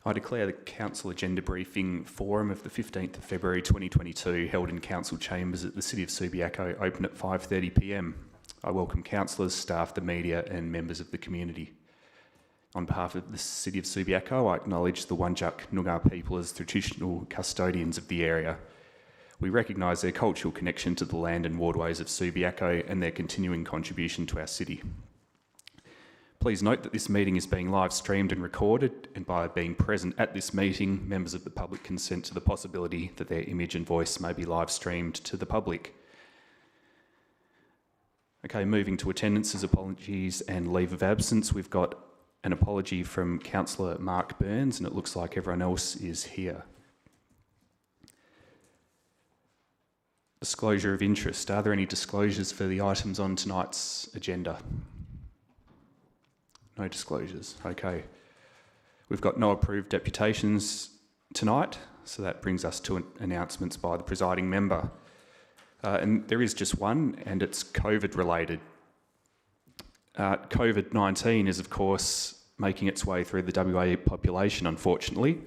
I declare the Council Agenda Briefing Forum of the 15th of February 2022 held in Council Chambers at the City of Subiaco open at 5:30 p.m. I welcome councillors, staff, the media and members of the community. On behalf of the City of Subiaco, I acknowledge the Whadjuk Noongar people as traditional custodians of the area. We recognise their cultural connection to the land and waterways of Subiaco and their continuing contribution to our city. Please note that this meeting is being live streamed and recorded, and by being present at this meeting, members of the public consent to the possibility that their image and voice may be live streamed to the public. Okay, moving to attendances, apologies and leave of absence. We've got an apology from Councillor Mark Burns, and it looks like everyone else is here. Disclosure of interest. Are there any disclosures for the items on tonight's agenda? No disclosures. Okay. We've got no approved deputations tonight, so that brings us to announcements by the presiding member. And there is just one, and it's COVID related. COVID-19 is, of course, making its way through the WA population, unfortunately.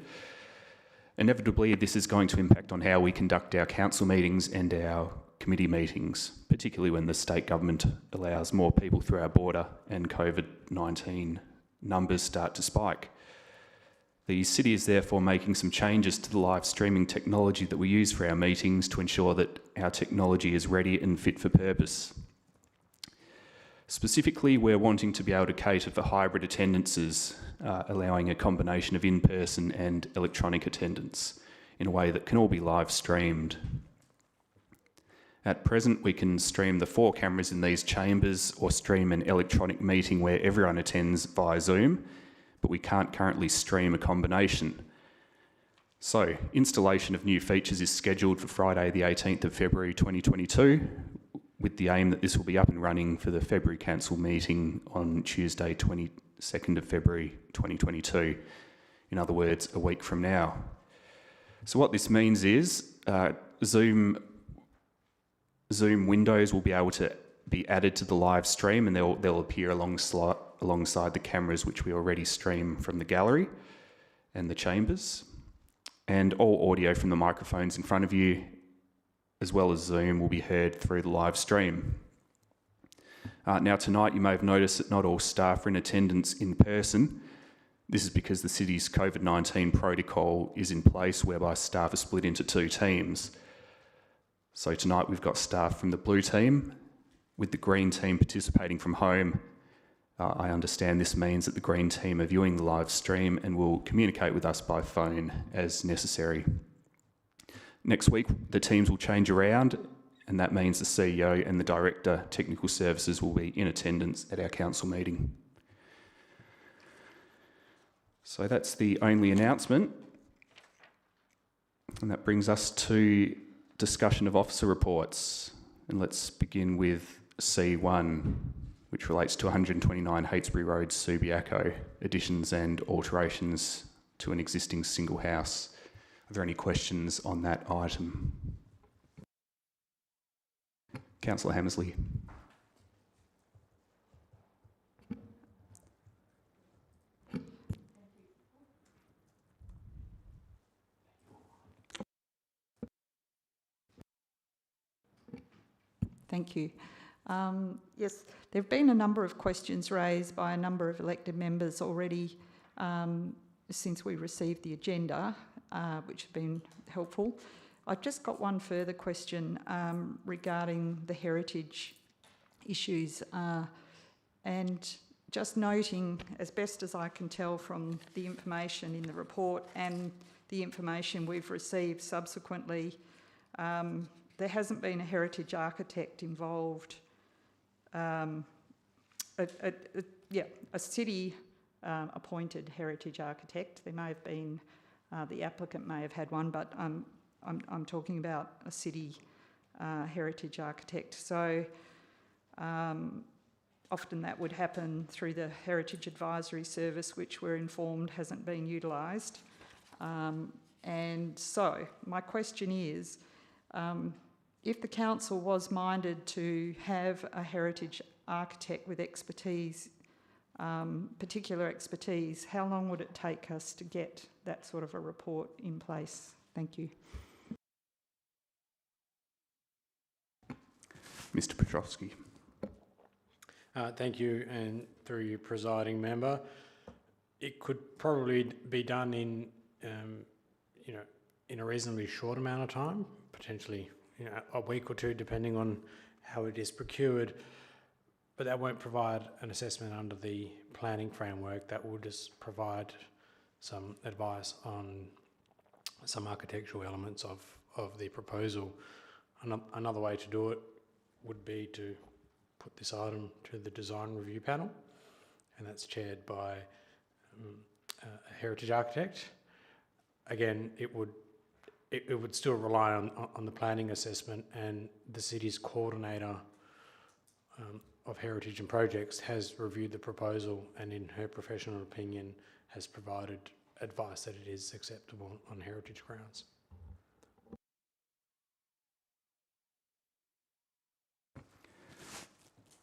Inevitably, this is going to impact on how we conduct our council meetings and our committee meetings, particularly when the state government allows more people through our border and COVID-19 numbers start to spike. The city is therefore making some changes to the live streaming technology that we use for our meetings to ensure that our technology is ready and fit for purpose. Specifically, we're wanting to be able to cater for hybrid attendances, allowing a combination of in-person and electronic attendance in a way that can all be live streamed. At present, we can stream the 4 cameras in these chambers or stream an electronic meeting where everyone attends via Zoom, but we can't currently stream a combination. So, installation of new features is scheduled for Friday the 18th of February 2022, with the aim that this will be up and running for the February Council meeting on Tuesday 22nd of February 2022. In other words, a week from now. So what this means is Zoom windows will be able to be added to the live stream, and they'll appear alongside the cameras which we already stream from the gallery and the chambers. And all audio from the microphones in front of you, as well as Zoom, will be heard through the live stream. Now tonight you may have noticed that not all staff are in attendance in person. This is because the city's COVID-19 protocol is in place whereby staff are split into 2 teams. So tonight we've got staff from the blue team, with the green team participating from home. I understand this means that the green team are viewing the live stream and will communicate with us by phone as necessary. Next week, the teams will change around, and that means the CEO and the Director Technical Services will be in attendance at our council meeting. So that's the only announcement. And that brings us to discussion of officer reports. And let's begin with C1, which relates to 129 Heytesbury Road, Subiaco, additions and alterations to an existing single house. Are there any questions on that item? Councillor Hammersley. Thank you. Yes, there have been a number of questions raised by a number of elected members already since we received the agenda, which have been helpful. I've just got one further question regarding the heritage issues, and just noting, as best as I can tell from the information in the report and the information we've received subsequently, there hasn't been a heritage architect involved. A city appointed heritage architect. There may have been, the applicant may have had one, but I'm talking about a city heritage architect. So often that would happen through the Heritage Advisory Service, which we're informed hasn't been utilised. And so my question is, if the council was minded to have a heritage architect with expertise particular expertise, how long would it take us to get that sort of a report in place? Thank you. Mr. Petrovski. Thank you, and through you, presiding member, it could probably be done in, in a reasonably short amount of time, potentially, a week or two, depending on how it is procured. But that won't provide an assessment under the planning framework. That will just provide some advice on some architectural elements of the proposal. Another way to do it would be to put this item to the design review panel, and that's chaired by a heritage architect. Again, it would still rely on the planning assessment, and the city's coordinator of heritage and projects has reviewed the proposal, and in her professional opinion has provided advice that it is acceptable on heritage grounds.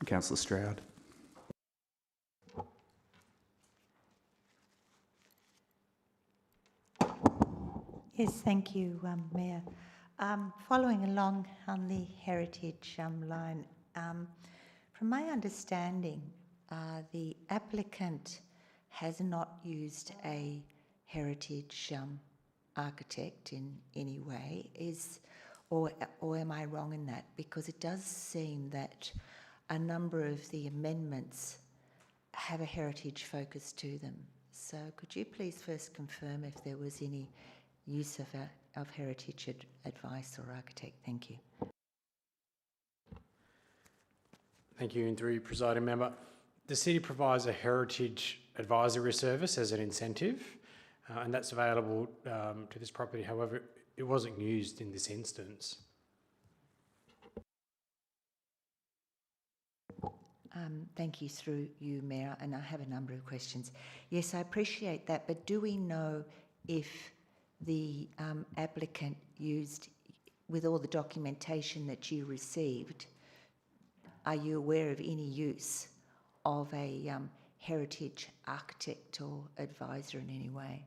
Councillor Stroud. Yes, thank you, Mayor. Following along on the heritage line, from my understanding, the applicant has not used a heritage architect in any way. Or am I wrong in that? Because it does seem that a number of the amendments have a heritage focus to them. So could you please first confirm if there was any use of heritage advice or architect? Thank you. Thank you, and through you, presiding member. The city provides a heritage advisory service as an incentive, and that's available to this property. However, it wasn't used in this instance. Thank you, through you, Mayor, and I have a number of questions. Yes, I appreciate that, but do we know if the applicant used, with all the documentation that you received, are you aware of any use of a heritage architect or advisor in any way?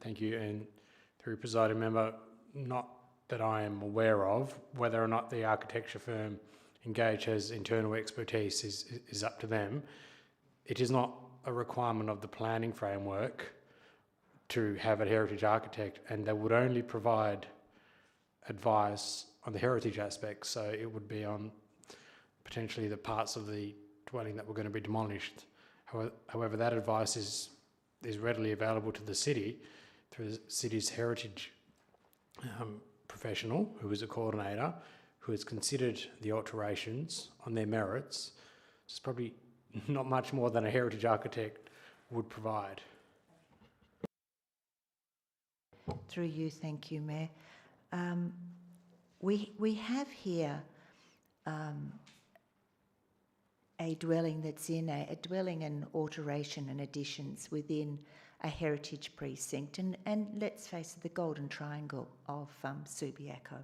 Thank you, and through presiding member, not that I am aware of. Whether or not the architecture firm engaged has internal expertise is up to them. It is not a requirement of the planning framework to have a heritage architect, and they would only provide advice on the heritage aspects, so it would be on potentially the parts of the dwelling that were going to be demolished. However, that advice is readily available to the city through the city's heritage professional, who is a coordinator, who has considered the alterations on their merits. It's probably not much more than a heritage architect would provide. Through you, thank you, Mayor. We have here a dwelling that's in a dwelling and alteration and additions within a heritage precinct, and let's face it, the golden triangle of Subiaco.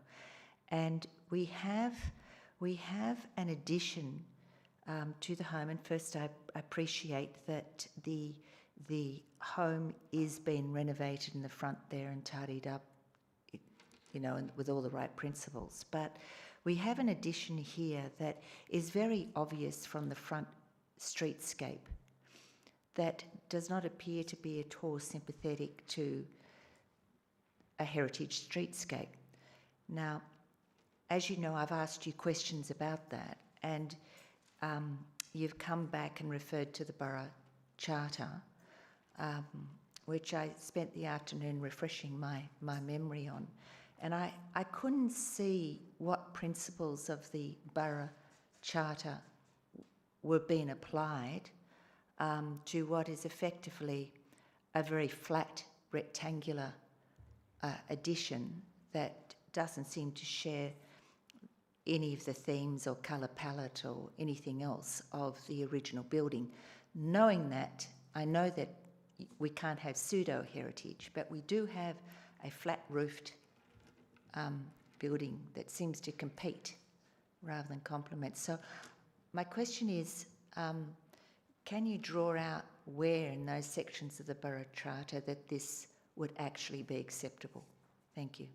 And we have an addition to the home, and first I appreciate that the home is being renovated in the front there and tidied up, and with all the right principles. But we have an addition here that is very obvious from the front streetscape that does not appear to be at all sympathetic to a heritage streetscape. Now, as you know, I've asked you questions about that, and you've come back and referred to the Borough Charter, which I spent the afternoon refreshing my memory on. And I couldn't see what principles of the Borough Charter were being applied to what is effectively a very flat rectangular addition that doesn't seem to share any of the themes or colour palette or anything else of the original building. Knowing that, I know that we can't have pseudo-heritage, but we do have a flat-roofed building that seems to compete rather than complement. So my question is, can you draw out where in those sections of the Borough Charter that this would actually be acceptable? Thank you.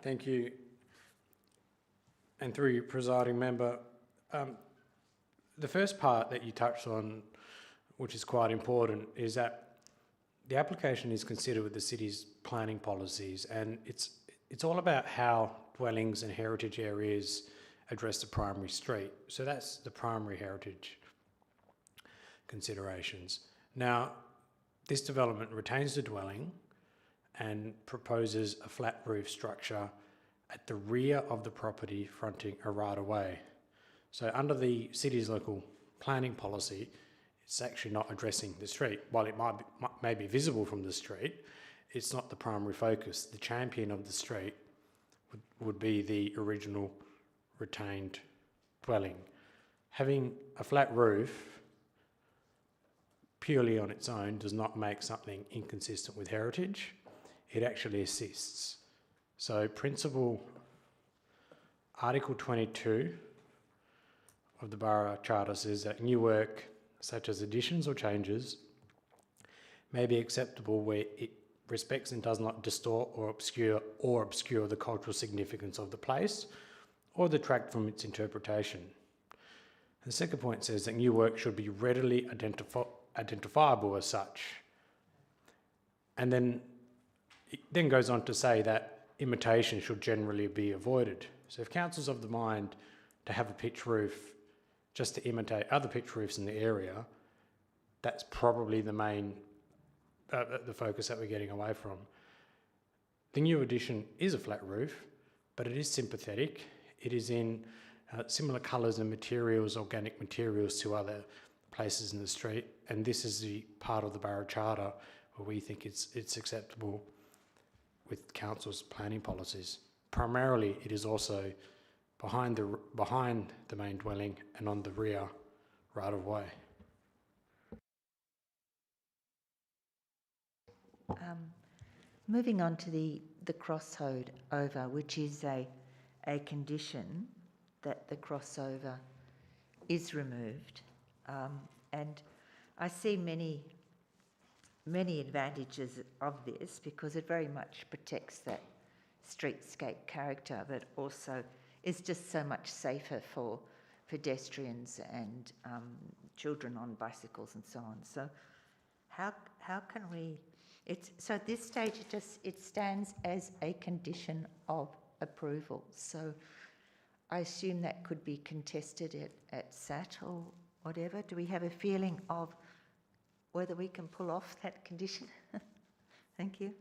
Thank you. And through you, presiding member, the first part that you touched on, which is quite important, is that the application is considered with the city's planning policies, and it's all about how dwellings and heritage areas address the primary street. So that's the primary heritage considerations. Now, this development retains the dwelling and proposes a flat roof structure at the rear of the property fronting a right-of-way. So under the city's local planning policy, it's actually not addressing the street. While it may be visible from the street, it's not the primary focus. The champion of the street would be the original retained dwelling. Having a flat roof purely on its own does not make something inconsistent with heritage. It actually assists. So Article 22 of the Borough Charter says that new work, such as additions or changes, may be acceptable where it respects and does not distort or obscure the cultural significance of the place or detract from its interpretation. And the second point says that new work should be readily identifiable as such. And then it then goes on to say that imitation should generally be avoided. So if council's of the mind to have a pitch roof just to imitate other pitch roofs in the area, that's probably the main, the focus that we're getting away from. The new addition is a flat roof, but it is sympathetic. It is in similar colours and materials, organic materials to other places in the street, and this is the part of the Borough Charter where we think it's acceptable with council's planning policies. Primarily, it is also behind the main dwelling and on the rear right of way. Moving on to the crossover, which is a condition that the crossover is removed, and I see many advantages of this because it very much protects that streetscape character, but also is just so much safer for pedestrians and children on bicycles and so on. So how can we? So at this stage it stands as a condition of approval. So I assume that could be contested at SAT or whatever. Do we have a feeling of whether we can pull off that condition? Thank you.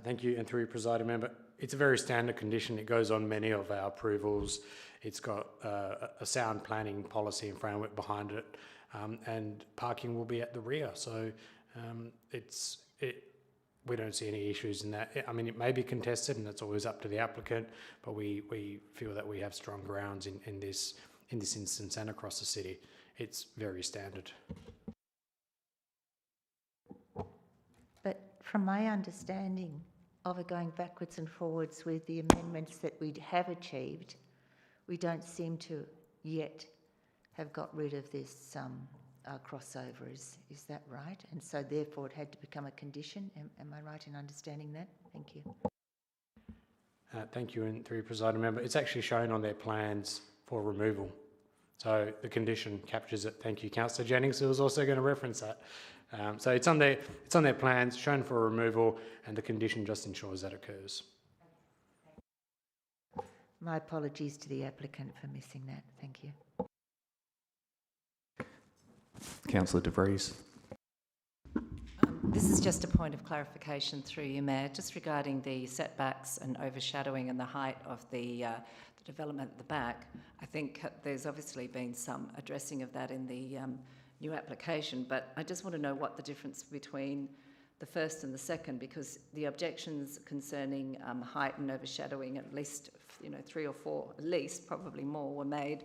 Thank you, and through you, presiding member. It's a very standard condition. It goes on many of our approvals. It's got a sound planning policy and framework behind it, and parking will be at the rear. So we don't see any issues in that. I mean, it may be contested, and it's always up to the applicant, but we feel that we have strong grounds in this instance and across the city. It's very standard. But from my understanding of it going backwards and forwards with the amendments that we have achieved, we don't seem to yet have got rid of this crossover. Is that right? And so therefore it had to become a condition. Am I right in understanding that? Thank you. Thank you, and through you, presiding member. It's actually shown on their plans for removal. So the condition captures it. Thank you, Councillor Jennings, who was also going to reference that. So it's on their plans, shown for removal, and the condition just ensures that occurs. My apologies to the applicant for missing that. Thank you. Councillor De Vries. This is just a point of clarification through you, Mayor, just regarding the setbacks and overshadowing and the height of the development at the back. I think there's obviously been some addressing of that in the new application, but I just want to know what the difference between the first and the second, because the objections concerning height and overshadowing, at least 3 or 4, at least probably more, were made.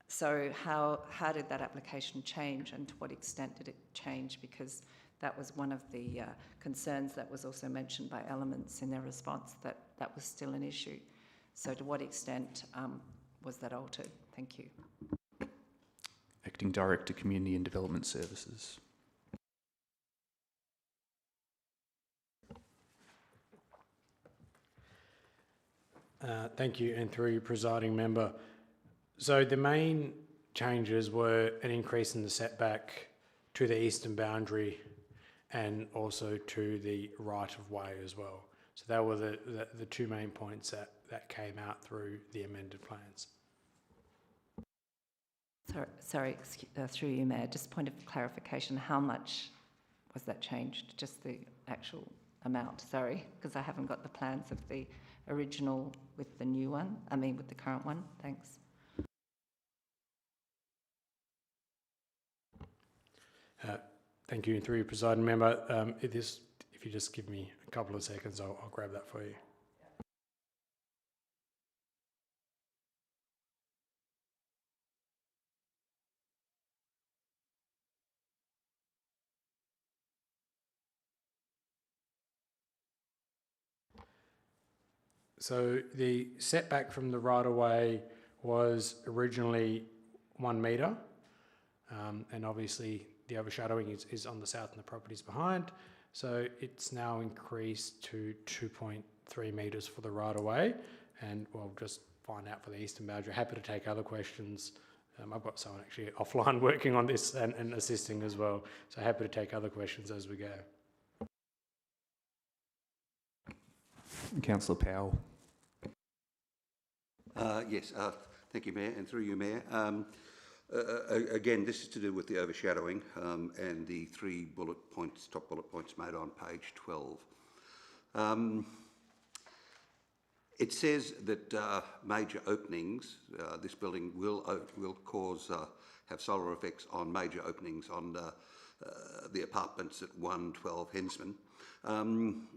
So how did that application change, and to what extent did it change? Because that was one of the concerns that was also mentioned by Elements in their response, that that was still an issue. So to what extent was that altered? Thank you. Acting Director, Community and Development Services. Thank you, and through you, presiding member. So the main changes were an increase in the setback to the eastern boundary and also to the right of way as well. So that were the two main points that came out through the amended plans. Sorry, through you, Mayor, just point of clarification, how much was that changed? Just the actual amount, sorry, because I haven't got the plans of the original with the new one, with the current one. Thanks. Thank you, and through you, presiding member. If you just give me a couple of seconds, I'll grab that for you. So the setback from the right-of-way was originally 1 metre, and obviously the overshadowing is on the south and the properties behind, so it's now increased to 2.3 metres for the right-of-way, and we'll just find out for the eastern boundary. Happy to take other questions. I've got someone actually offline working on this and assisting as well, so happy to take other questions as we go. Councillor Powell. Yes, thank you, Mayor, and through you, Mayor. Again, this is to do with the overshadowing and the 3 bullet points, top bullet points made on page 12. It says that major openings, this building will cause have solar effects on major openings on the apartments at 112 Hensman.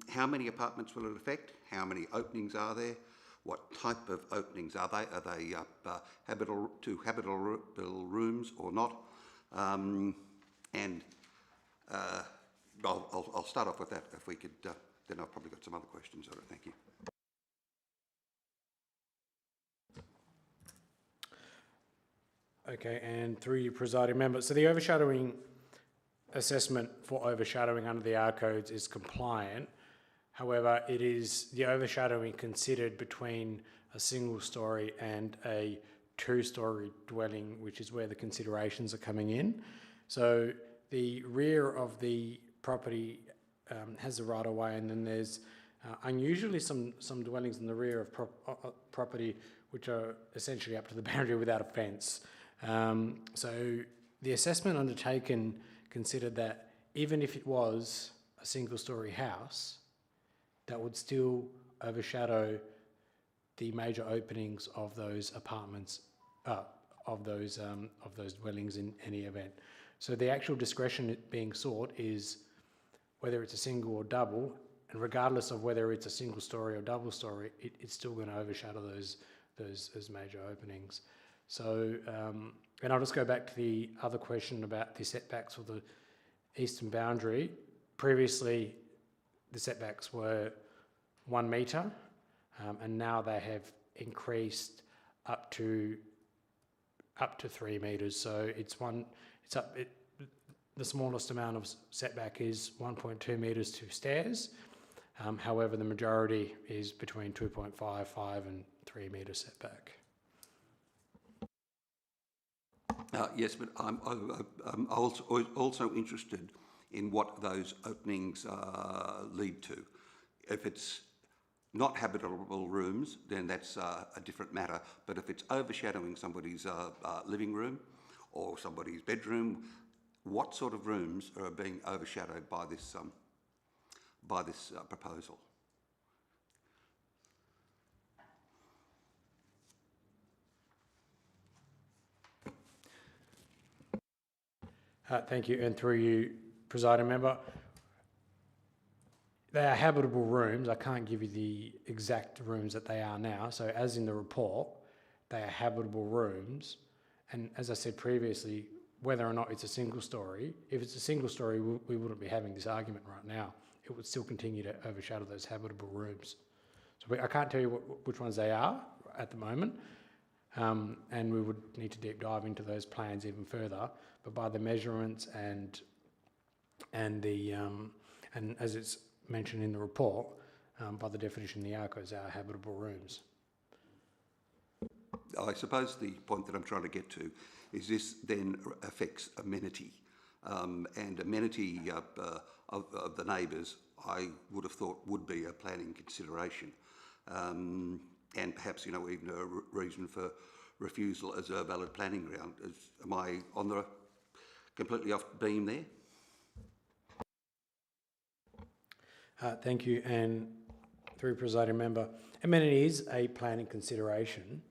How many apartments will it affect? How many openings are there? What type of openings are they? Are they habitable rooms or not? And I'll start off with that if we could. Then I've probably got some other questions. All right, thank you. Okay, and through you, presiding member. So the overshadowing assessment for overshadowing under the R codes is compliant. However, it is the overshadowing considered between a single story and a 2-story dwelling, which is where the considerations are coming in. So the rear of the property has the right of way, and then there's unusually some dwellings in the rear of property which are essentially up to the boundary without a fence. So the assessment undertaken considered that even if it was a single-story house, that would still overshadow the major openings of those apartments, of those dwellings in any event. So the actual discretion being sought is whether it's a single or double, and regardless of whether it's a single story or double story, it's still going to overshadow those major openings. So, and I'll just go back to the other question about the setbacks for the eastern boundary. Previously, the setbacks were 1 metre, and now they have increased up to 3 metres. So the smallest amount of setback is 1.2 metres to stairs. However, the majority is between 2.55 and 3 metre setback. Yes, but I'm also interested in what those openings lead to. If it's not habitable rooms, then that's a different matter. But if it's overshadowing somebody's living room or somebody's bedroom, what sort of rooms are being overshadowed by this proposal? Thank you, and through you, presiding member. They are habitable rooms. I can't give you the exact rooms that they are now. So as in the report, they are habitable rooms. And as I said previously, whether or not it's a single story. If it's a single story, we wouldn't be having this argument right now. It would still continue to overshadow those habitable rooms. So I can't tell you which ones they are at the moment, and we would need to deep dive into those plans even further. But by the measurements and as it's mentioned in the report, by the definition, the ARCOs are habitable rooms. I suppose the point that I'm trying to get to is this then affects amenity. And amenity of the neighbours, I would have thought would be a planning consideration. And perhaps, even a reason for refusal as a valid planning ground. Am I on the completely off beam there? Thank you, and through presiding member, amenity is a planning consideration.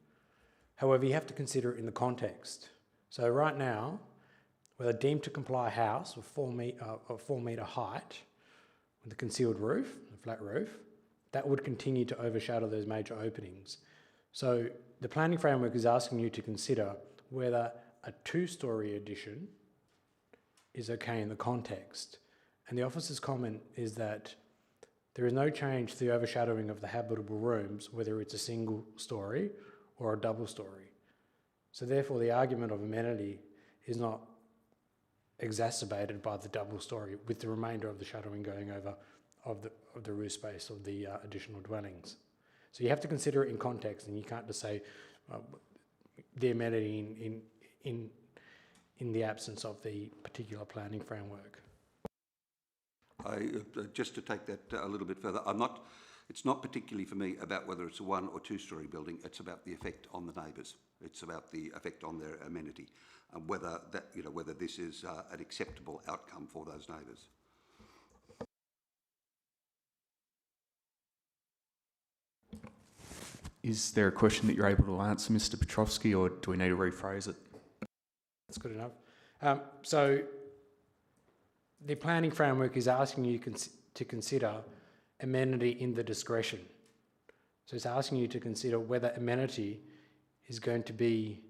However, you have to consider it in the context. So right now, with a deemed to comply house with 4 metre height, with a concealed roof, a flat roof, that would continue to overshadow those major openings. So the planning framework is asking you to consider whether a 2-storey addition is okay in the context. And the officer's comment is that there is no change to the overshadowing of the habitable rooms, whether it's a single story or a double story. So therefore the argument of amenity is not exacerbated by the double story, with the remainder of the shadowing going over of the roof space of the additional dwellings. So you have to consider it in context, and you can't just say the amenity in the absence of the particular planning framework. Just to take that a little bit further, it's not particularly for me about whether it's a 1 or 2-storey building. It's about the effect on the neighbours. It's about the effect on their amenity, and whether this is an acceptable outcome for those neighbours. Is there a question that you're able to answer, Mr. Petrovsky, or do we need to rephrase it? That's good enough. So the planning framework is asking you to consider amenity in the discretion. So it's asking you to consider whether amenity is going to be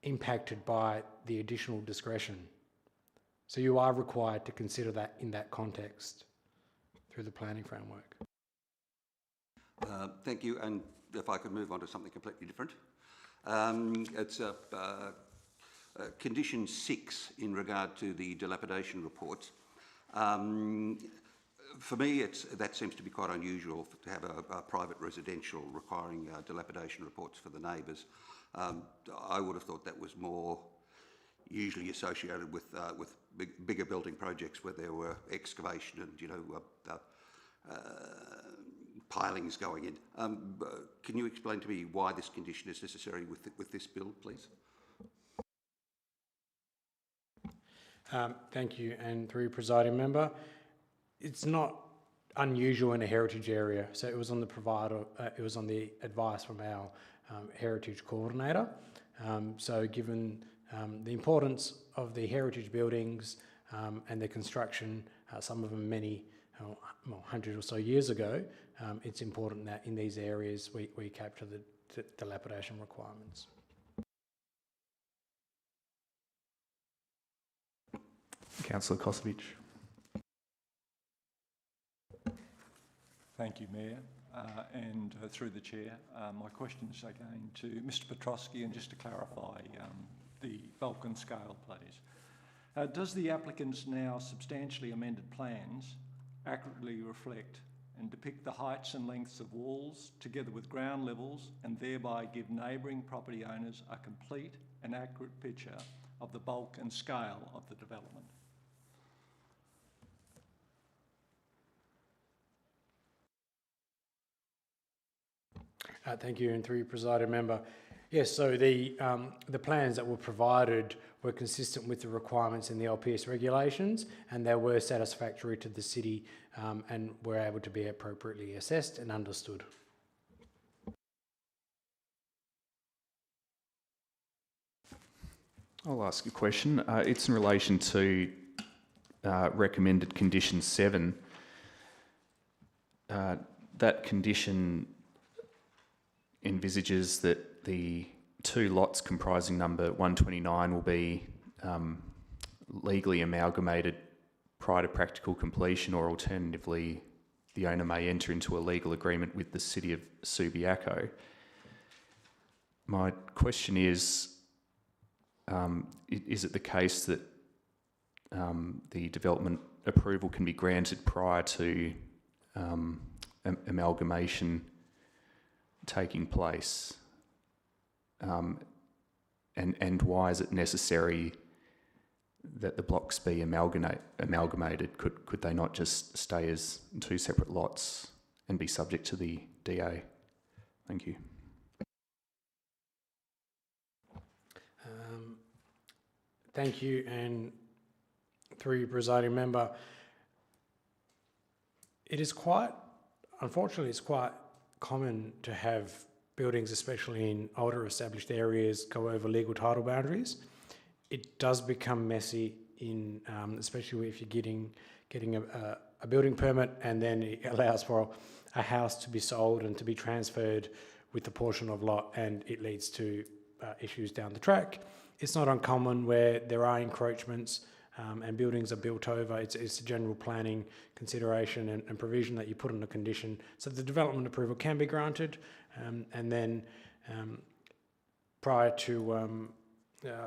impacted by the additional discretion. So you are required to consider that in that context through the planning framework. Thank you, and if I could move on to something completely different. It's condition 6 in regard to the dilapidation reports. For me, that seems to be quite unusual to have a private residential requiring dilapidation reports for the neighbours. I would have thought that was more usually associated with bigger building projects where there were excavation and pilings going in. Can you explain to me why this condition is necessary with this bill, please? Thank you, and through presiding member, it's not unusual in a heritage area. So it was on the advice from our heritage coordinator. So given the importance of the heritage buildings and their construction, some of them many, 100 or so years ago, it's important that in these areas we capture the dilapidation requirements. Councillor Kosovich. Thank you, Mayor, and through the Chair. My questions again to Mr Petrovsky, and just to clarify the bulk and scale, please. Does the applicant's now substantially amended plans accurately reflect and depict the heights and lengths of walls together with ground levels, and thereby give neighbouring property owners a complete and accurate picture of the bulk and scale of the development? Thank you, and through you, presiding member. Yes, so the plans that were provided were consistent with the requirements in the LPS regulations, and they were satisfactory to the city and were able to be appropriately assessed and understood. I'll ask a question. It's in relation to recommended condition 7. That condition envisages that the 2 lots comprising number 129 will be legally amalgamated prior to practical completion, or alternatively, the owner may enter into a legal agreement with the City of Subiaco. My question is it the case that the development approval can be granted prior to amalgamation taking place? And why is it necessary that the blocks be amalgamated? Could they not just stay as two separate lots and be subject to the DA? Thank you. Thank you, and through you, presiding member, unfortunately, it's quite common to have buildings, especially in older established areas, go over legal title boundaries. It does become messy, especially if you're getting a building permit, and then it allows for a house to be sold and to be transferred with a portion of lot, and it leads to issues down the track. It's not uncommon where there are encroachments and buildings are built over. It's a general planning consideration and provision that you put in a condition so the development approval can be granted, and then prior to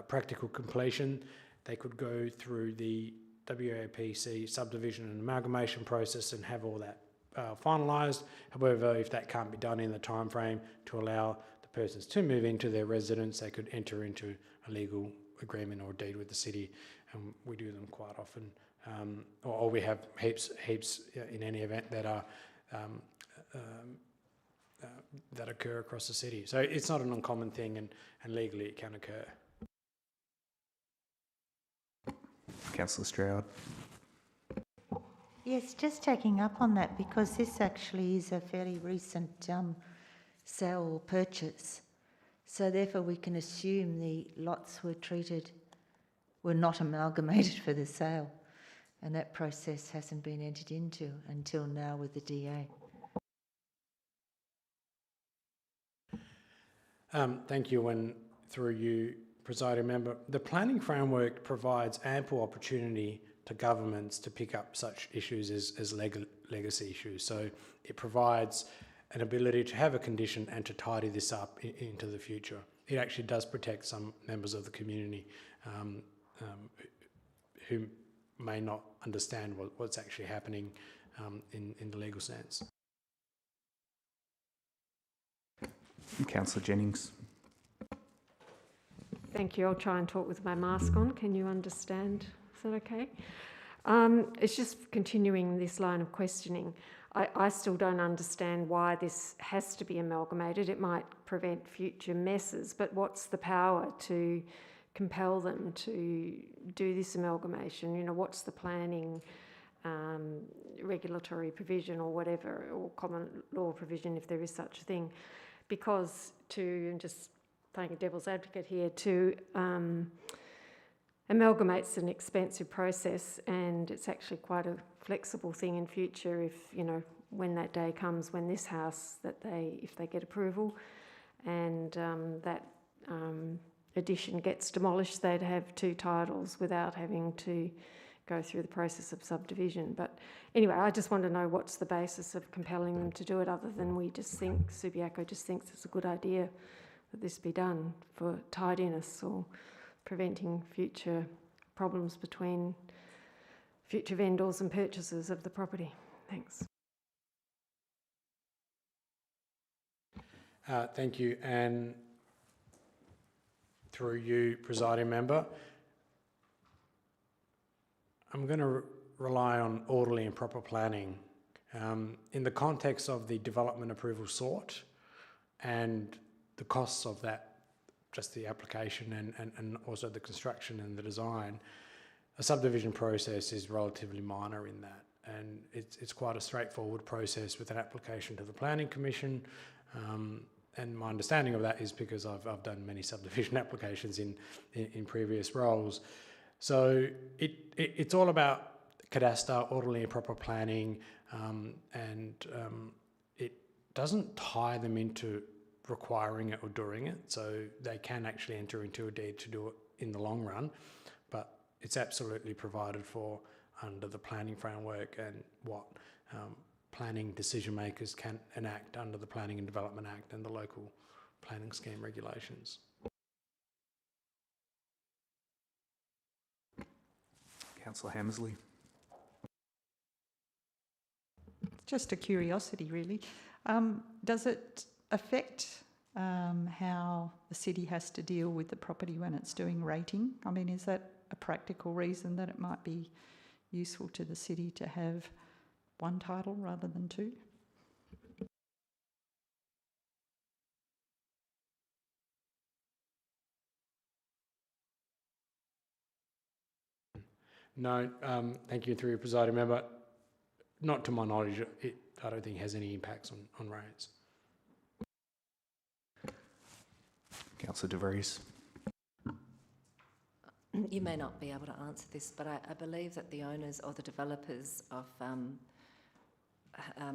practical completion, they could go through the WAPC subdivision and amalgamation process and have all that finalised. However, if that can't be done in the time frame to allow the persons to move into their residence, they could enter into a legal agreement or deed with the city, and we do them quite often. Or we have heaps in any event that are that occur across the city. So it's not an uncommon thing, and legally it can occur. Councillor Stroud. Yes, just taking up on that, because this actually is a fairly recent sale or purchase. So therefore we can assume the lots were not amalgamated for the sale, and that process hasn't been entered into until now with the DA. Thank you, and through you, presiding member, the planning framework provides ample opportunity to governments to pick up such issues as legacy issues. So it provides an ability to have a condition and to tidy this up into the future. It actually does protect some members of the community who may not understand what's actually happening in the legal sense. Councillor Jennings. Thank you. I'll try and talk with my mask on. Can you understand? Is that okay? It's just continuing this line of questioning. I still don't understand why this has to be amalgamated. It might prevent future messes, but what's the power to compel them to do this amalgamation? You know, what's the planning, regulatory provision or whatever, or common law provision if there is such a thing? Because and just playing a devil's advocate here, to amalgamate's an expensive process, and it's actually quite a flexible thing in future if, you know, when that day comes when this house, if they get approval and that addition gets demolished, they'd have two titles without having to go through the process of subdivision. But anyway, I just want to know what's the basis of compelling them to do it, other than Subiaco just thinks it's a good idea that this be done for tidiness or preventing future problems between future vendors and purchasers of the property. Thanks. Thank you, and through you, presiding member, I'm going to rely on orderly and proper planning in the context of the development approval sought and the costs of that, just the application and also the construction and the design. A subdivision process is relatively minor in that, and it's quite a straightforward process with an application to the Planning Commission. And my understanding of that is because I've done many subdivision applications in previous roles. So it's all about cadastre, orderly and proper planning, and it doesn't tie them into requiring it or doing it. So they can actually enter into a deed to do it in the long run, but it's absolutely provided for under the planning framework and what planning decision makers can enact under the Planning and Development Act and the local planning scheme regulations. Councillor Hammersley. Just a curiosity, really. Does it affect how the city has to deal with the property when it's doing rating? I mean, is that a practical reason that it might be useful to the city to have one title rather than two? No, thank you, through your presiding member. Not to my knowledge, I don't think it has any impacts on rates. Councillor De Vries. You may not be able to answer this, but I believe that the owners or the developers of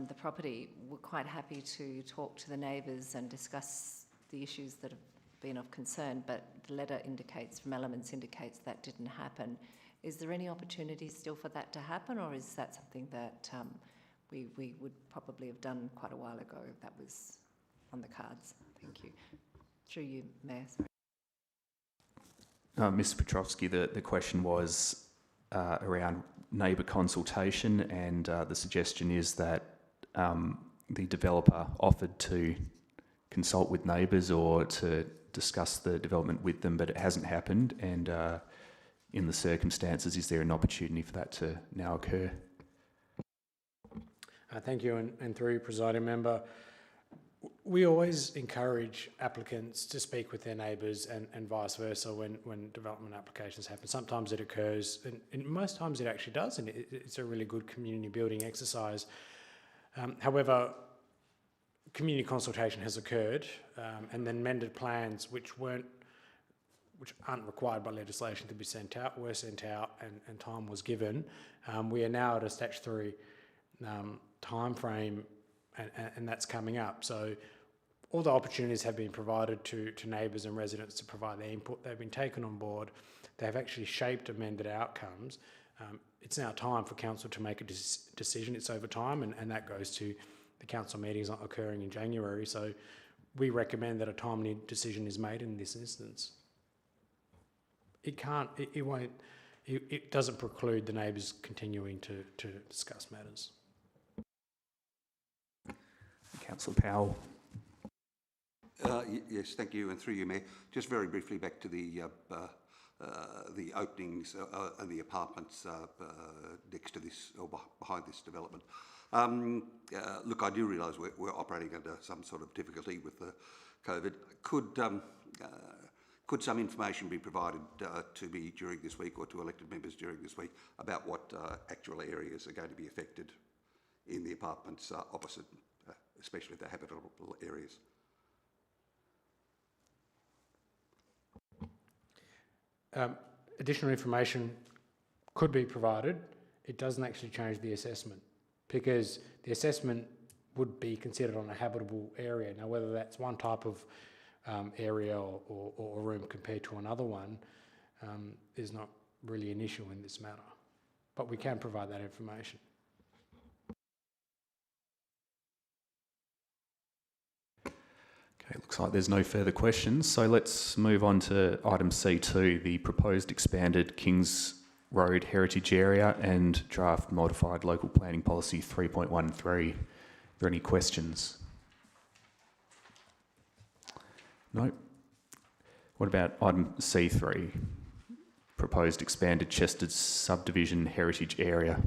the property were quite happy to talk to the neighbours and discuss the issues that have been of concern, but the letter from Elements indicates that didn't happen. Is there any opportunity still for that to happen, or is that something that we would probably have done quite a while ago if that was on the cards? Thank you. Through you, Mayor. Sorry. Mr Petrovski, the question was around neighbour consultation, and the suggestion is that the developer offered to consult with neighbours or to discuss the development with them, but it hasn't happened, and in the circumstances, is there an opportunity for that to now occur? Thank you, and through you, presiding member, we always encourage applicants to speak with their neighbours and vice versa when development applications happen. Sometimes it occurs, and most times it actually does, and it's a really good community building exercise. However, community consultation has occurred, and then amended plans which aren't required by legislation to be sent out, were sent out, and time was given. We are now at a statutory time frame, and that's coming up. So all the opportunities have been provided to neighbours and residents to provide their input. They've been taken on board. They've actually shaped amended outcomes. It's now time for council to make a decision. It's over time, and that goes to the council meetings not occurring in January. So we recommend that a timely decision is made in this instance. It doesn't preclude the neighbours continuing to discuss matters. Councillor Powell. Yes, thank you, and through you, Mayor. Just very briefly back to the openings and the apartments next to this or behind this development. Look, I do realise we're operating under some sort of difficulty with the COVID. Could some information be provided to me during this week or to elected members during this week about what actual areas are going to be affected in the apartments opposite, especially the habitable areas? Additional information could be provided. It doesn't actually change the assessment, because the assessment would be considered on a habitable area. Now, whether that's one type of area or room compared to another one is not really an issue in this matter, but we can provide that information. Okay, looks like there's no further questions, so let's move on to item C2, the proposed expanded Kings Road Heritage Area and draft modified local planning policy 3.13. Are there any questions? No. What about item C3, proposed expanded Chester subdivision heritage area?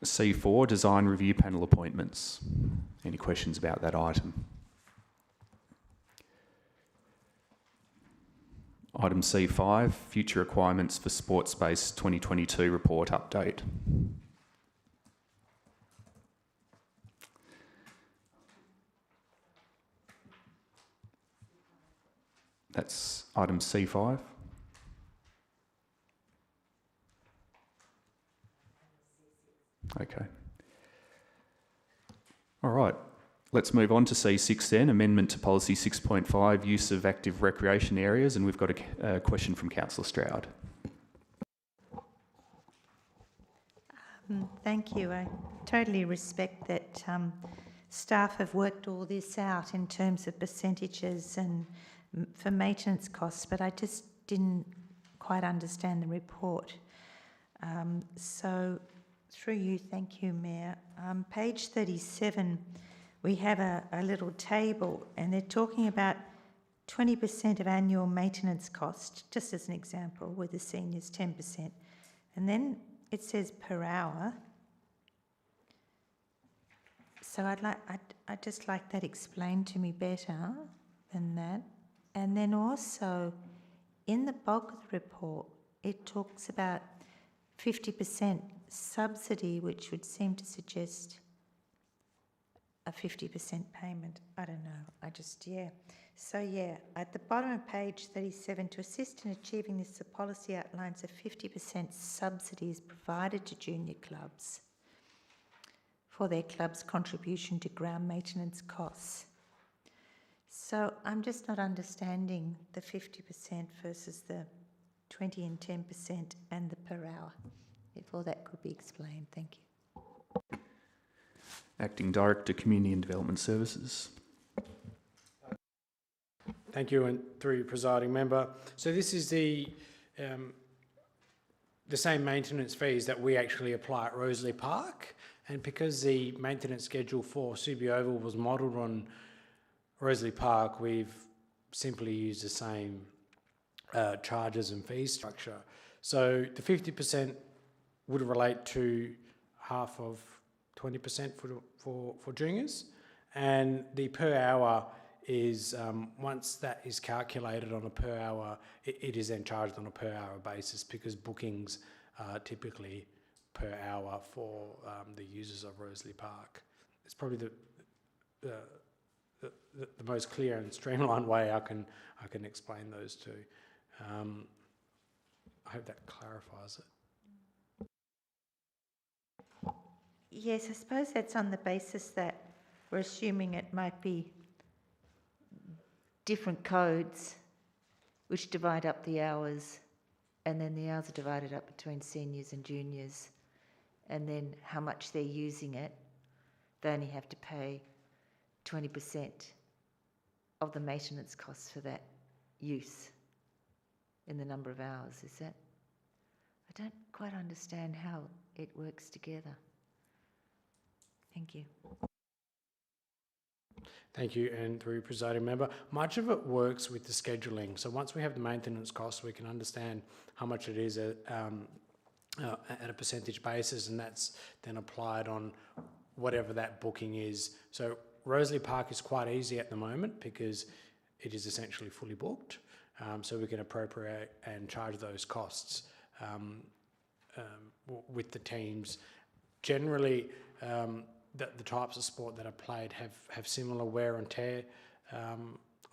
C4, design review panel appointments. Any questions about that item? Item C5, future requirements for Sports Space 2022 report update. That's item C5. Okay. All right. Let's move on to C6 then, amendment to policy 6.5, use of active recreation areas, and we've got a question from Councillor Stroud. Thank you. I totally respect that staff have worked all this out in terms of percentages and for maintenance costs, but I just didn't quite understand the report. So through you, thank you, Mayor. Page 37, we have a little table and they're talking about 20% of annual maintenance cost, just as an example, with the seniors 10%. And then it says per hour. So I'd just like that explained to me better than that. And then also, in the bulk of the report, it talks about 50% subsidy, which would seem to suggest a 50% payment. I don't know. So at the bottom of page 37, to assist in achieving this, the policy outlines a 50% subsidy is provided to junior clubs for their club's contribution to ground maintenance costs. So I'm just not understanding the 50% versus the 20 and 10% and the per hour. If all that could be explained, thank you. Acting Director, Community and Development Services. Thank you, and through your presiding member. So this is the same maintenance fees that we actually apply at Rosalie Park, and because the maintenance schedule for Subiaco was modelled on Rosalie Park, we've simply used the same charges and fee structure. So the 50% would relate to half of 20% for juniors, and the per hour is once that is calculated on a per hour, it is then charged on a per hour basis, because bookings are typically per hour for the users of Rosalie Park. It's probably the most clear and streamlined way I can explain those two. I hope that clarifies it. Yes, I suppose that's on the basis that we're assuming it might be different codes which divide up the hours, and then the hours are divided up between seniors and juniors, and then how much they're using it, they only have to pay 20% of the maintenance costs for that use in the number of hours, is that? I don't quite understand how it works together. Thank you. Thank you, and through presiding member, much of it works with the scheduling. So once we have the maintenance costs, we can understand how much it is at a percentage basis, and that's then applied on whatever that booking is. So Rosalie Park is quite easy at the moment because it is essentially fully booked, so we can appropriate and charge those costs with the teams. Generally, the types of sport that are played have similar wear and tear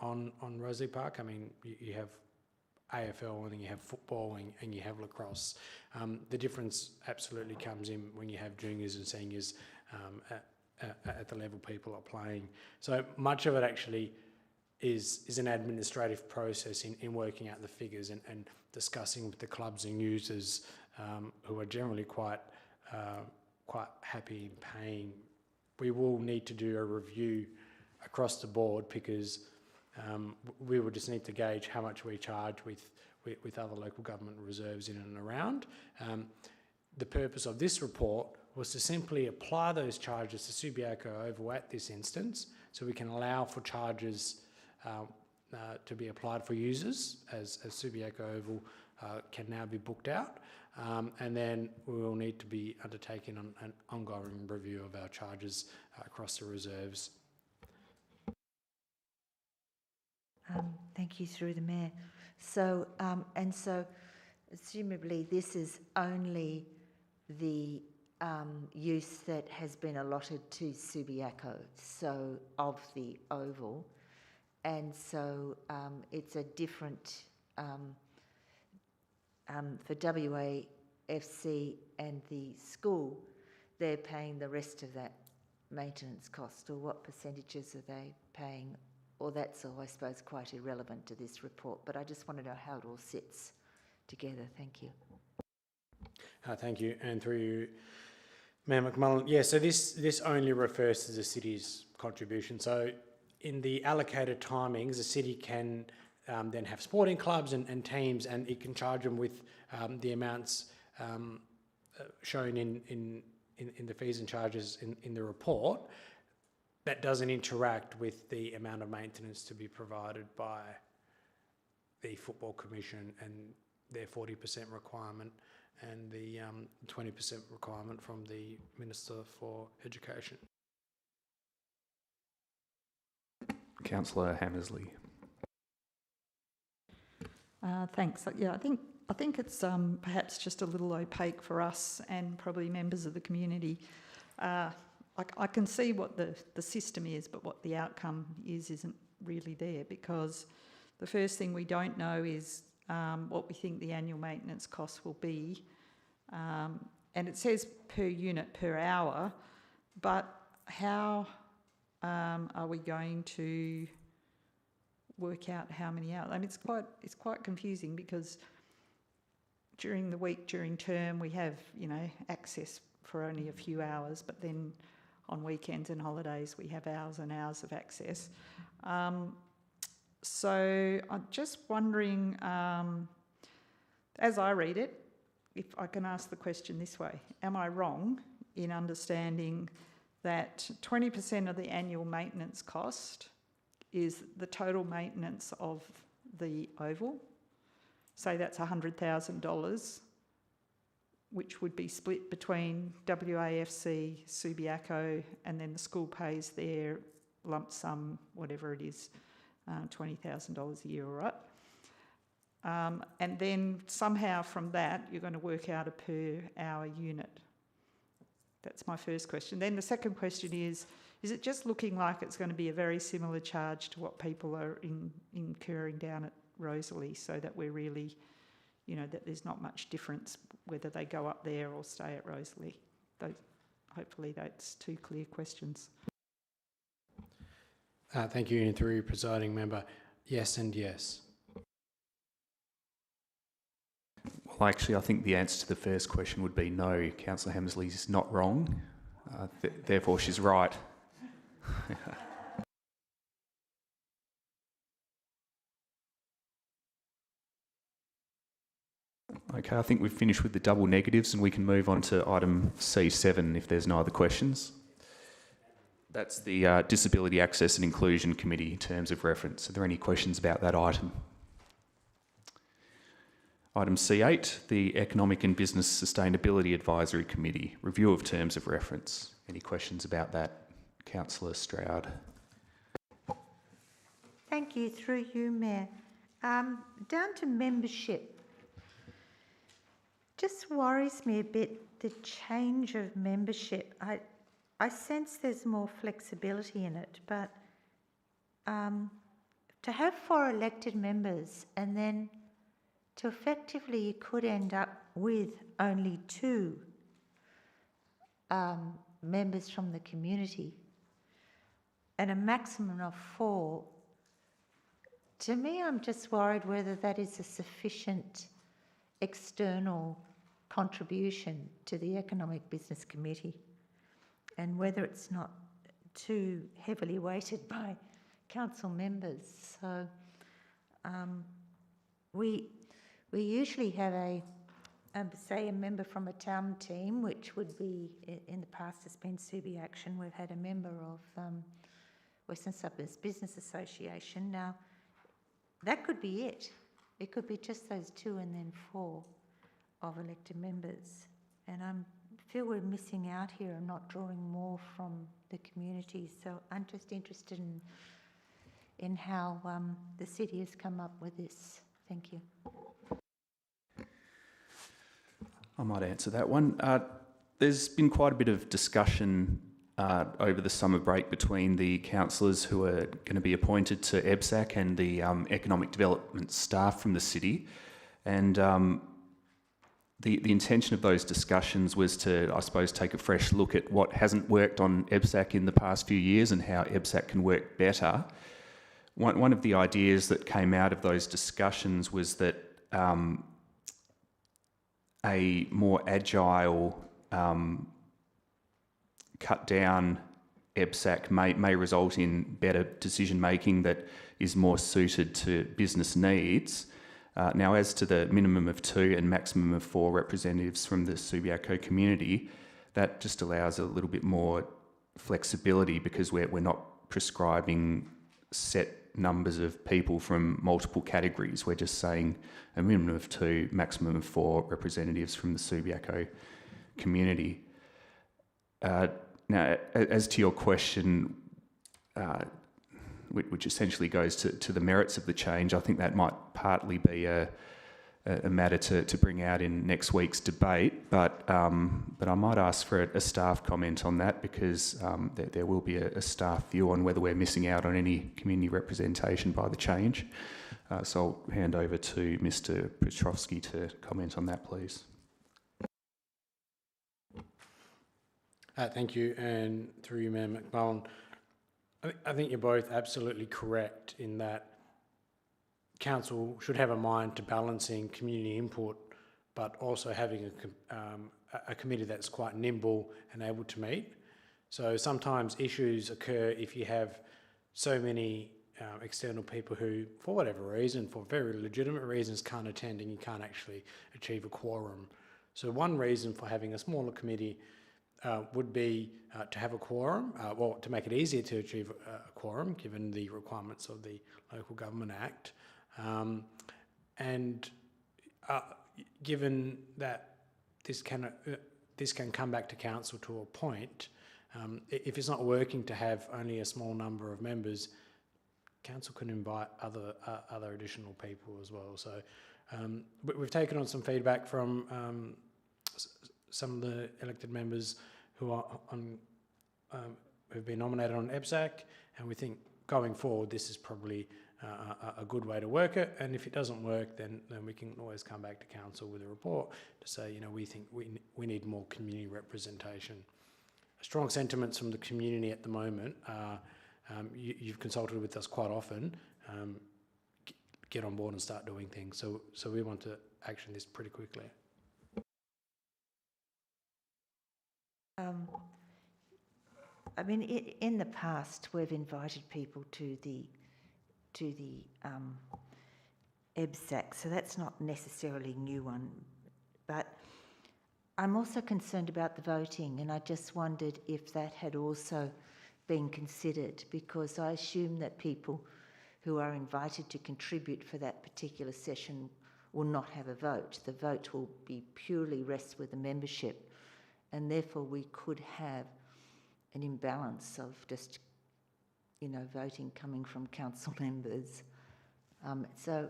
on Rosalie Park. I mean, you have AFL and then you have football and you have lacrosse. The difference absolutely comes in when you have juniors and seniors at the level people are playing. So much of it actually is an administrative process in working out the figures and discussing with the clubs and users who are generally quite happy in paying. We will need to do a review across the board because we will just need to gauge how much we charge with other local government reserves in and around. The purpose of this report was to simply apply those charges to Subiaco Oval at this instance, so we can allow for charges to be applied for users as Subiaco Oval can now be booked out. And then we will need to be undertaking an ongoing review of our charges across the reserves. Thank you, through the Mayor. So, assumably this is only the use that has been allotted to Subiaco, so of the Oval, and so it's a different for WAFC and the school, they're paying the rest of that maintenance cost, or what percentages are they paying? Or that's all, I suppose, quite irrelevant to this report, but I just want to know how it all sits together. Thank you. Thank you. And through you, Mayor McMullen. Yeah, so this only refers to the city's contribution. So in the allocated timings, the city can then have sporting clubs and teams, and it can charge them with the amounts shown in the fees and charges in the report. That doesn't interact with the amount of maintenance to be provided by the Football Commission and their 40% requirement and the 20% requirement from the Minister for Education. Councillor Hammersley. Thanks. Yeah, I think it's perhaps just a little opaque for us and probably members of the community. I can see what the system is, but what the outcome isn't really there, because the first thing we don't know is what we think the annual maintenance costs will be. And it says per unit per hour, but how are we going to work out how many hours? I mean, it's quite confusing, because during the week, during term, we have, access for only a few hours, but then on weekends and holidays we have hours and hours of access. So I'm just wondering, as I read it, if I can ask the question this way: am I wrong in understanding that 20% of the annual maintenance cost is the total maintenance of the oval? Say that's $100,000, which would be split between WAFC, Subiaco, and then the school pays their lump sum, whatever it is, $20,000 a year, all right? And then somehow from that, you're going to work out a per hour unit. That's my first question. Then the second question is it just looking like it's going to be a very similar charge to what people are incurring down at Rosalie, so that we're really, that there's not much difference whether they go up there or stay at Rosalie? Hopefully that's two clear questions. Thank you, and through your presiding member, yes and yes. Well, actually, I think the answer to the first question would be no. Councillor Hammersley's not wrong, therefore she's right. Okay, I think we've finished with the double negatives, and we can move on to item C7 if there's no other questions. That's the Disability Access and Inclusion Committee Terms of Reference. Are there any questions about that item? Item C8, the Economic and Business Sustainability Advisory Committee, Review of Terms of Reference. Any questions about that? Councillor Stroud. Thank you. Through you, Mayor. Down to membership. Just worries me a bit, the change of membership. I sense there's more flexibility in it, but to have 4 elected members and then to effectively you could end up with only 2 members from the community and a maximum of 4, to me I'm just worried whether that is a sufficient external contribution to the Economic Business Committee, and whether it's not too heavily weighted by council members. So we usually have say a member from a town team, which would be, in the past has been Subiaco. We've had a member of Western Suburbs Business Association. Now, that could be it. It could be just those 2 and then 4 of elected members. And I feel we're missing out here and not drawing more from the community. So I'm just interested in how the city has come up with this. Thank you. I might answer that one. There's been quite a bit of discussion over the summer break between the councillors who are going to be appointed to EBSAC and the economic development staff from the city. And the intention of those discussions was to, I suppose, take a fresh look at what hasn't worked on EBSAC in the past few years and how EBSAC can work better. One of the ideas that came out of those discussions was that a more agile, cut down EBSAC may result in better decision making that is more suited to business needs. Now, as to the minimum of 2 and maximum of 4 representatives from the Subiaco community, that just allows a little bit more flexibility because we're not prescribing set numbers of people from multiple categories. We're just saying a minimum of 2, maximum of 4 representatives from the Subiaco community. Now, as to your question, which essentially goes to the merits of the change, I think that might partly be a matter to bring out in next week's debate, but I might ask for a staff comment on that because there will be a staff view on whether we're missing out on any community representation by the change. So I'll hand over to Mr. Petrovsky to comment on that, please. Thank you, and through you, Mayor McMullen, I think you're both absolutely correct in that council should have a mind to balancing community input, but also having a committee that's quite nimble and able to meet. So sometimes issues occur if you have so many external people who, for whatever reason, for very legitimate reasons, can't attend and you can't actually achieve a quorum. So one reason for having a smaller committee would be to have a quorum, well, to make it easier to achieve a quorum, given the requirements of the Local Government Act. Given that this can come back to council to a point, if it's not working to have only a small number of members, council can invite other additional people as well. So we've taken on some feedback from some of the elected members who are who've been nominated on EBSAC, and we think going forward this is probably a good way to work it. And if it doesn't work, then we can always come back to council with a report to say, you know, we think we need more community representation. Strong sentiments from the community at the moment are, you've consulted with us quite often, get on board and start doing things. So we want to action this pretty quickly. I mean, in the past, we've invited people to the EBSAC, so that's not necessarily a new one. But I'm also concerned about the voting, and I just wondered if that had also been considered, because I assume that people who are invited to contribute for that particular session will not have a vote. The vote will be purely rest with the membership, and therefore we could have an imbalance of just, you know, voting coming from council members. So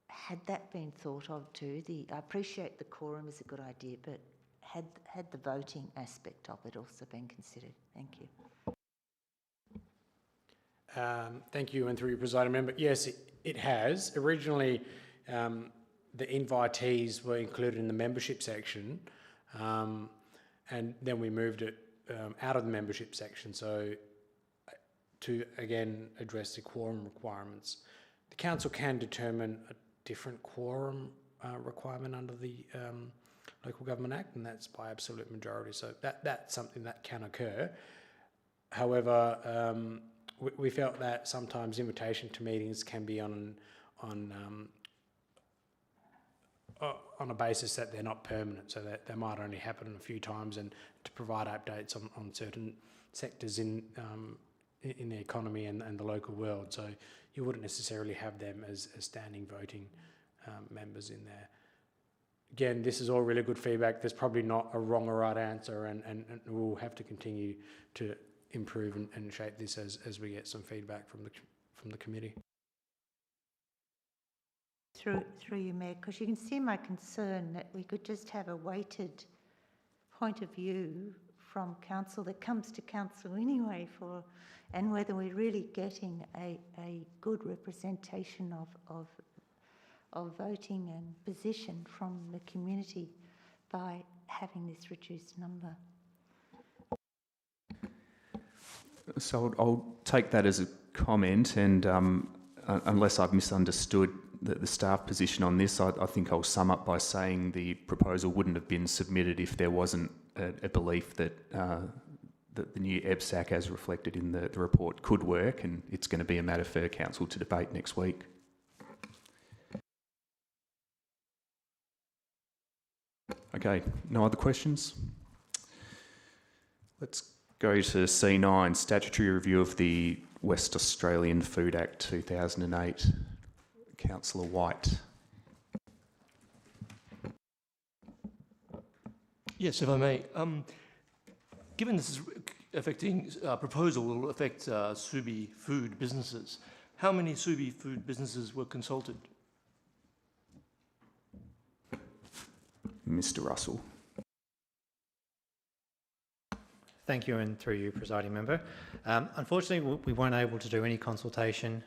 had that been thought of too? I appreciate the quorum is a good idea, but had the voting aspect of it also been considered? Thank you. Thank you, and through your presiding member, yes, it has. Originally, the invitees were included in the membership section, and then we moved it out of the membership section, so to again address the quorum requirements. The council can determine a different quorum requirement under the Local Government Act, and that's by absolute majority, so that's something that can occur. However, we felt that sometimes invitation to meetings can be on a basis that they're not permanent, so that they might only happen a few times, and to provide updates on certain sectors in the economy and the local world. So you wouldn't necessarily have them as standing voting members in there. Again, this is all really good feedback. There's probably not a wrong or right answer, and we'll have to continue to improve and shape this as we get some feedback from the committee. Through you, Mayor, because you can see my concern that we could just have a weighted point of view from council that comes to council anyway and whether we're really getting a good representation of voting and position from the community. by having this reduced number? So I'll take that as a comment, and unless I've misunderstood the staff position on this, I think I'll sum up by saying the proposal wouldn't have been submitted if there wasn't a belief that that the new EBSAC, as reflected in the report, could work, and it's going to be a matter for Council to debate next week. Okay, no other questions? Let's go to C9, Statutory Review of the West Australian Food Act 2008. Councillor White. Yes, if I may. Given this is affecting, proposal will affect Subi food businesses, how many Subi food businesses were consulted? Mr. Russell. Thank you, and through you, Presiding Member. Unfortunately, we weren't able to do any consultation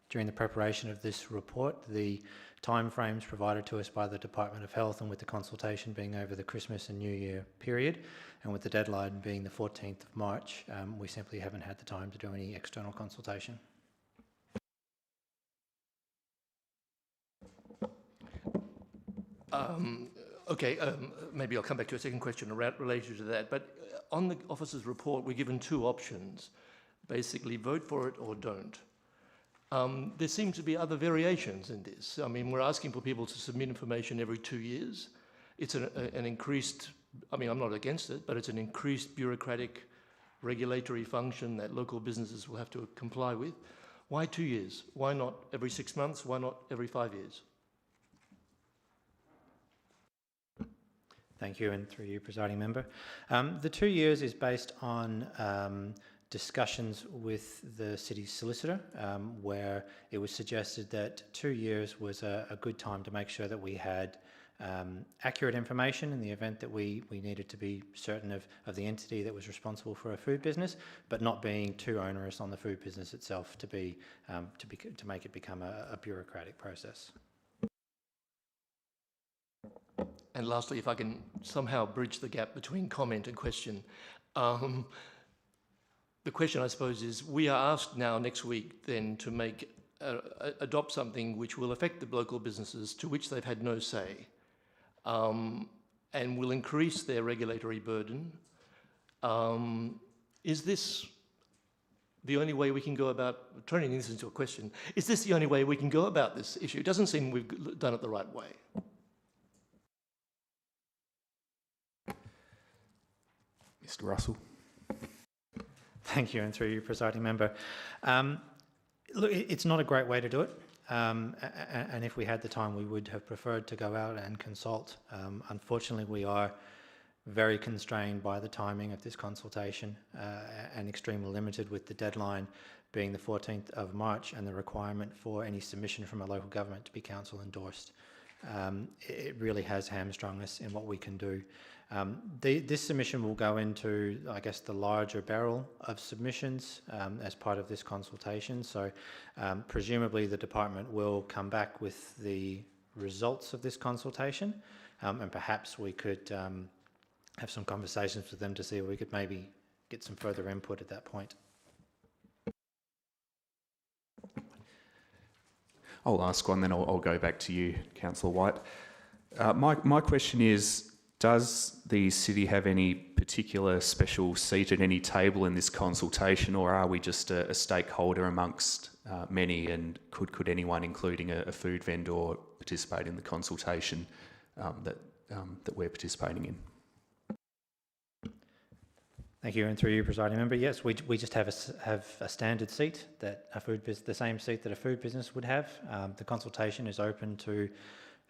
during the preparation of this report. The timeframes provided to us by the Department of Health, and with the consultation being over the Christmas and New Year period, and with the deadline being the 14th of March, we simply haven't had the time to do any external consultation. Maybe I'll come back to a second question related to that. But on the officer's report, we're given two options. Basically, vote for it or don't. There seem to be other variations in this. I mean, we're asking for people to submit information every 2 years. It's an increased, I mean, I'm not against it, but it's an increased bureaucratic regulatory function that local businesses will have to comply with. Why 2 years? Why not every 6 months? Why not every 5 years? Thank you, and through you, Presiding Member. The 2 years is based on discussions with the city's solicitor, where it was suggested that 2 years was a good time to make sure that we had accurate information in the event that we needed to be certain of the entity that was responsible for a food business, but not being too onerous on the food business itself to make it become a bureaucratic process. And lastly, if I can somehow bridge the gap between comment and question, the question, I suppose, is we are asked now next week then to adopt something which will affect the local businesses to which they've had no say, and will increase their regulatory burden. Is this the only way we can go about, turning this into a question, is this the only way we can go about this issue? It doesn't seem we've done it the right way. Mr. Russell. Thank you, and through you, Presiding Member. Look, it's not a great way to do it, and if we had the time, we would have preferred to go out and consult. Unfortunately, we are very constrained by the timing of this consultation and extremely limited with the deadline being the 14th of March and the requirement for any submission from a local government to be council endorsed. It really has hamstrung us in what we can do. This submission will go into, I guess, the larger barrel of submissions as part of this consultation. So presumably the department will come back with the results of this consultation, and perhaps we could have some conversations with them to see if we could maybe get some further input at that point. I'll ask one, then I'll go back to you, Councillor White. My question is, does the city have any particular special seat at any table in this consultation, or are we just a stakeholder amongst many, and could anyone, including a food vendor, participate in the consultation that we're participating in? Thank you, and through you, Presiding Member. Yes, we just have a standard seat that the same seat that a food business would have. The consultation is open to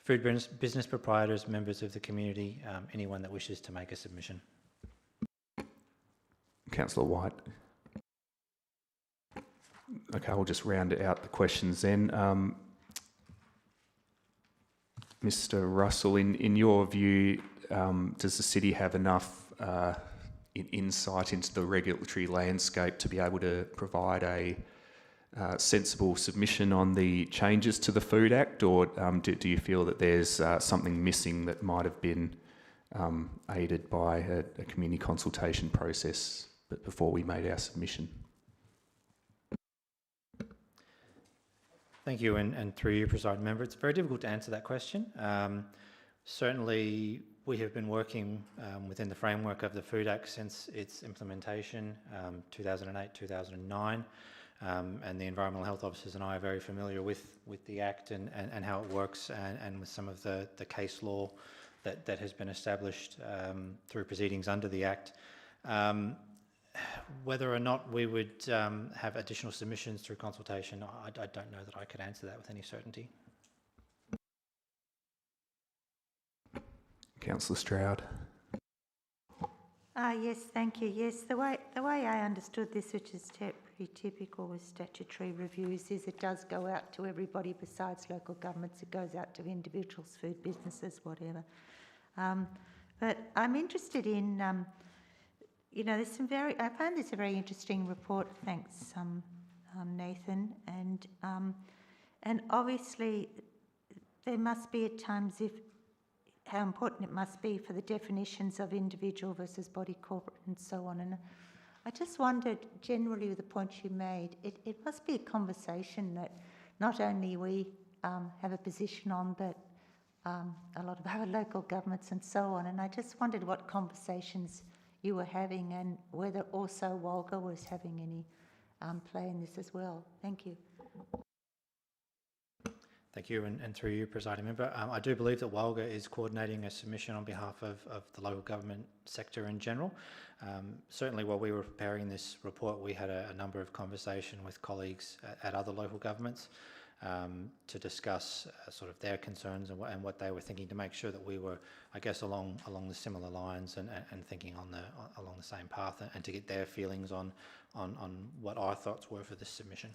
food business proprietors, members of the community, anyone that wishes to make a submission. Councillor White. Okay, I'll just round out the questions then. Mr. Russell, in your view, does the city have enough insight into the regulatory landscape to be able to provide a sensible submission on the changes to the Food Act, or do you feel that there's something missing that might have been aided by a community consultation process, but before we made our submission. Thank you, and through you, Presiding Member, it's very difficult to answer that question. Certainly, we have been working within the framework of the Food Act since its implementation, 2008, 2009, and the Environmental Health Officers and I are very familiar with the Act and how it works, and with some of the case law that has been established through proceedings under the Act. Whether or not we would have additional submissions through consultation, I don't know that I could answer that with any certainty. Councillor Stroud. Yes, thank you. Yes, the way I understood this, which is pretty typical with statutory reviews, is it does go out to everybody besides local governments. It goes out to individuals, food businesses, whatever. But I'm interested in, there's I found this a very interesting report. Thanks, Nathan. And obviously, there must be at times how important it must be for the definitions of individual versus body corporate and so on. And I just wondered, generally with the points you made, it must be a conversation that not only we have a position on, but a lot of our local governments and so on. And I just wondered what conversations you were having and whether also Walga was having any play in this as well. Thank you. Thank you, and through you, Presiding Member. I do believe that Walga is coordinating a submission on behalf of the local government sector in general. Certainly while we were preparing this report, we had a number of conversations with colleagues at other local governments to discuss sort of their concerns and what they were thinking, to make sure that we were, I guess, along the similar lines and thinking along the same path, and to get their feelings on what our thoughts were for this submission.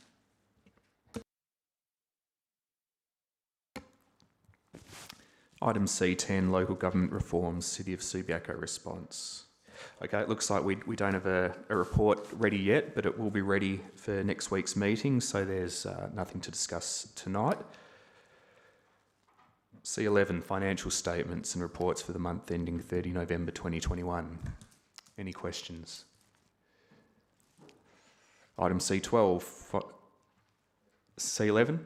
Item C10, Local Government Reforms, City of Subiaco response. Okay, it looks like we don't have a report ready yet, but it will be ready for next week's meeting, so there's nothing to discuss tonight. C11, Financial Statements and Reports for the month ending 30 November 2021. Any questions? Item C12, C11.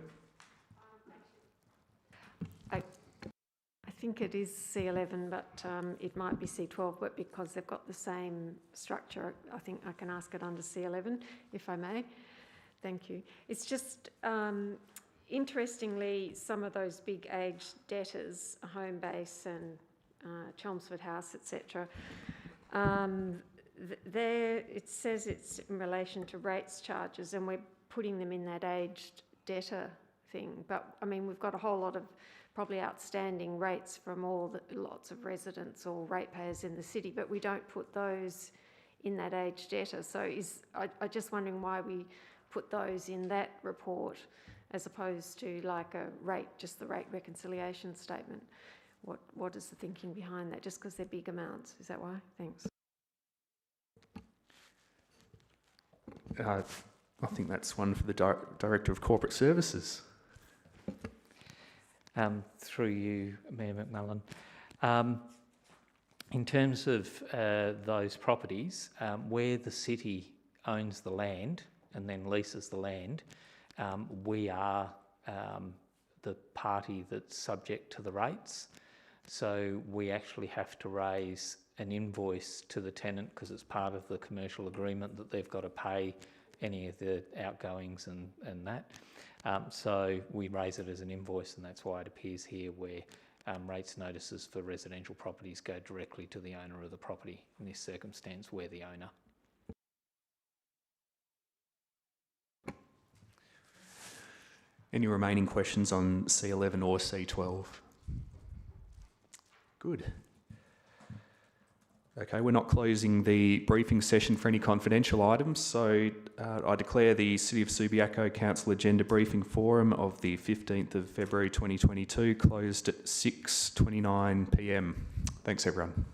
I think it is C11, but it might be C12, but because they've got the same structure, I think I can ask it under C11, if I may. Thank you. It's just, interestingly, some of those big aged debtors, Homebase and Chelmsford House, etc., there it says it's in relation to rates charges, and we're putting them in that aged debtor thing. But, I mean, we've got a whole lot of probably outstanding rates from lots of residents or ratepayers in the city, but we don't put those in that aged debtor. So I'm just wondering why we put those in that report as opposed to like a rate, just the rate reconciliation statement. What is the thinking behind that? Just because they're big amounts, is that why? Thanks. I think that's one for the Director of Corporate Services. Through you, Mayor McMullen. In terms of those properties, where the city owns the land and then leases the land, we are the party that's subject to the rates. So we actually have to raise an invoice to the tenant because it's part of the commercial agreement that they've got to pay any of the outgoings and that. So we raise it as an invoice, and that's why it appears here where rates notices for residential properties go directly to the owner of the property. In this circumstance, we're the owner. Any remaining questions on C11 or C12? Good. Okay, we're not closing the briefing session for any confidential items, so I declare the City of Subiaco Council Agenda Briefing Forum of the 15th of February 2022 closed at 6:29 p.m. Thanks, everyone.